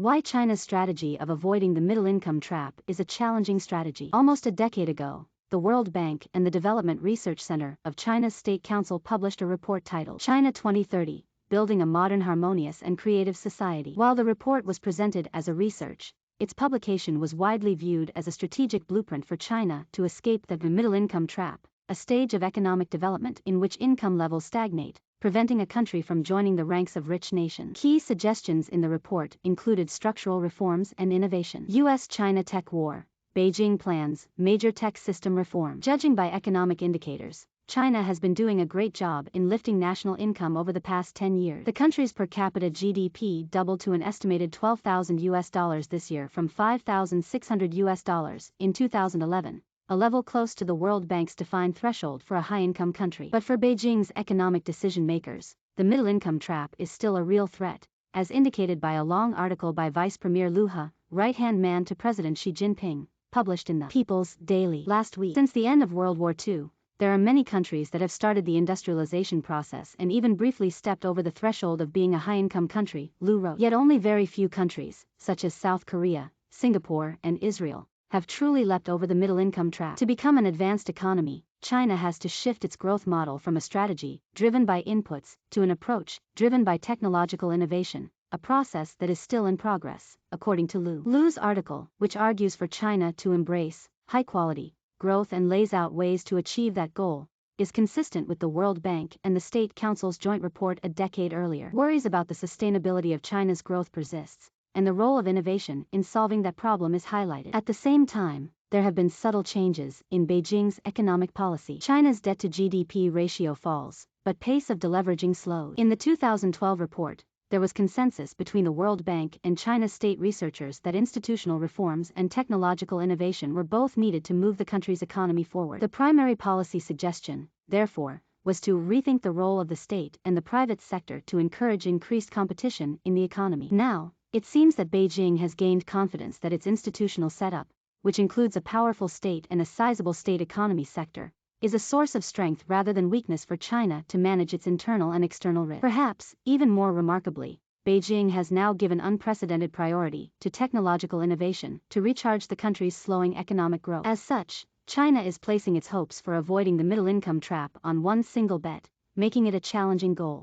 Why China's strategy of avoiding the middle-income trap is a challenging strategy. Almost a decade ago, the World Bank and the Development Research Center of China's State Council published a report titled China 2030, Building a Modern, Harmonious and Creative Society. While the report was presented as a research, its publication was widely viewed as a strategic blueprint for China to escape the middle-income trap, a stage of economic development in which income levels stagnate, preventing a country from joining the ranks of rich nations. Key suggestions in the report included structural reforms and innovation. U.S.-China tech war. Beijing plans major tech system reform. Judging by economic indicators, China has been doing a great job in lifting national income over the past 10 years. The country's per capita GDP doubled to an estimated $12,000 this year from $5,600 in 2011. A level close to the World Bank's defined threshold for a high-income country. But for Beijing's economic decision-makers, the middle-income trap is still a real threat, as indicated by a long article by Vice Premier Liu He, right-hand man to President Xi Jinping, published in the People's Daily last week. Since the end of World War II, there are many countries that have started the industrialization process and even briefly stepped over the threshold of being a high-income country, Liu wrote. Yet only very few countries, such as South Korea, Singapore, and Israel, have truly leapt over the middle-income trap. To become an advanced economy, China has to shift its growth model from a strategy driven by inputs to an approach driven by technological innovation, a process that is still in progress, according to Liu. Liu's article, which argues for China to embrace high-quality growth and lays out ways to achieve that goal, is consistent with the World Bank and the State Council's joint report a decade earlier. Worries about the sustainability of China's growth persists, and the role of innovation in solving that problem is highlighted. At the same time, there have been subtle changes in Beijing's economic policy. China's debt-to-GDP ratio falls, but pace of deleveraging slows. In the 2012 report, there was consensus between the World Bank and China's state researchers that institutional reforms and technological innovation were both needed to move the country's economy forward. The primary policy suggestion, therefore, was to rethink the role of the state and the private sector to encourage increased competition in the economy. Now, it seems that Beijing has gained confidence that its institutional setup, which includes a powerful state and a sizable state economy sector, is a source of strength rather than weakness for China to manage its internal and external risks. Perhaps, even more remarkably, Beijing has now given unprecedented priority to technological innovation to recharge the country's slowing economic growth. As such, China is placing its hopes for avoiding the middle-income trap on one single bet, making it a challenging goal.